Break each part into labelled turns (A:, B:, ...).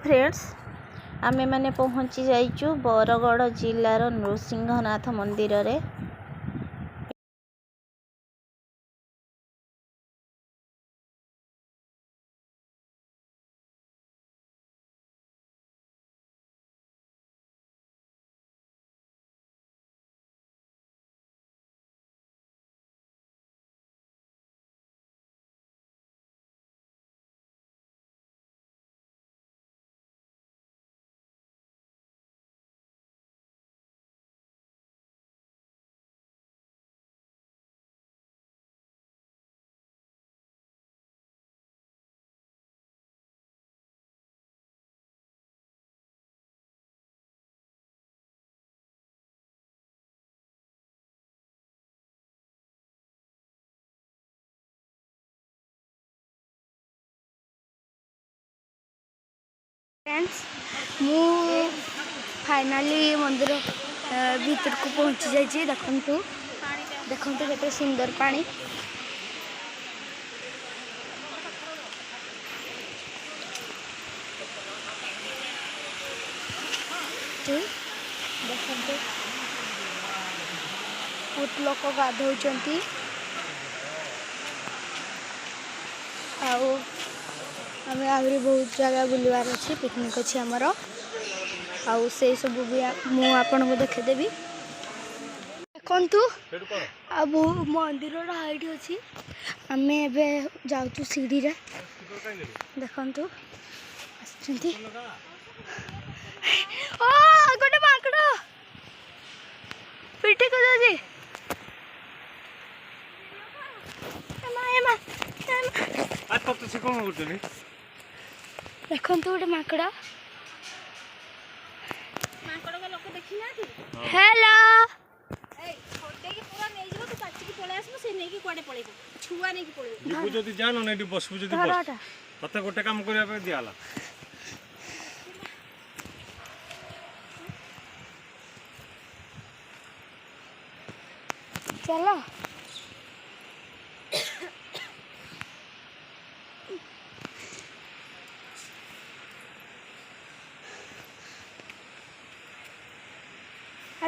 A: Friends आमे माने पहुँची जाइचु बरगड़ जिलार नृसिंहनाथ मंदिर रे।
B: फ्रेंड्स मु फाइनाली मंदिर भीतर को पहुंची जाइए। देखंतु देखंतु केते सुंदर पानी। देखंतु बहुत लोक गाधौचंती आउ आमे आहुरी बहुत जगह बुलवार अच्छी पिकनिक अच्छी आमर आउ से सब भी मु आपन को देखेदेवी। देखंतु अब मंदिर हाइट अच्छी आमे एबे जाउछु सीढ़ी रे। देखंतु आछंती ओ गोटे माकड़ पिटी को जाजी
C: आ तो से कोन करतनी।
B: देखंतु गोटे माकड़
A: को लोक देखि नाथि।
B: हेलो
A: ए छोटे की पूरा नै जबो तू काची की पळे आसबो से नै की कोडे पळेबो छुआ नै की पळेबो।
C: जीबु जदी जानो नै बसबु जदी बस तते गोटे काम करिया पे दियाला।
B: चलो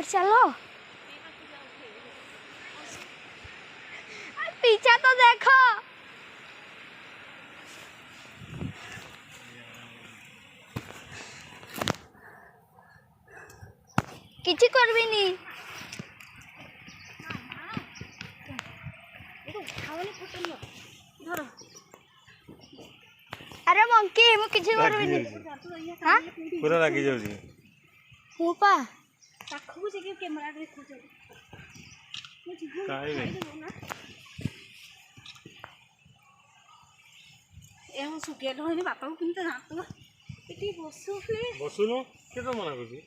B: चलो पीछे तो देखो। किछि करबिनी अरे मंकी मु किछि करबिनी। हां
C: पूरा लागी जाउ छी
B: हूं पा
A: पाखु से के कैमरा देखु छ मु जीव
C: काई नै
A: ए हम सुकेल होइनी बापा को किनते जातो इति
C: बसुनो के तो मना करबी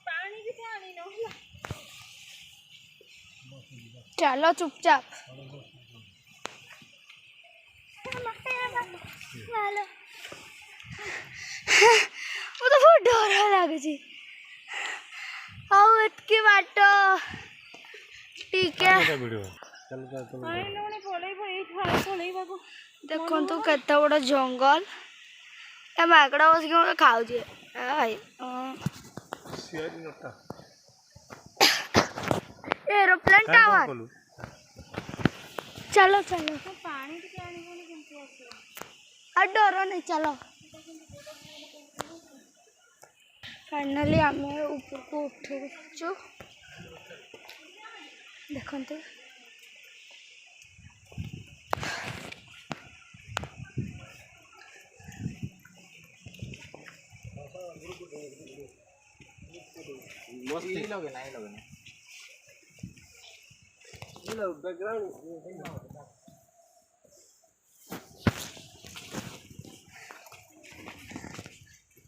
A: पानी भी पानी न होला।
B: चलो चुपचाप वो तो बहुत डर लागे छी आउ एतकी बाट ठीक है।
C: चल
A: पानी नोने पळे पळे खाए पळे बाबू
B: देखंतु केते बड़ जंगल ए माकड़ बस के खाउ जे भाई
C: सियारी नटा
B: एरोप्लेन टावर। चलो चलो
A: पानी के आनी कोनी केमती आसी
B: आ डर नहीं चलो। फाइनली आमे ऊपर को उठु देखंतु
C: मस्त लगे ना ये लगे ना ये बैकग्राउंड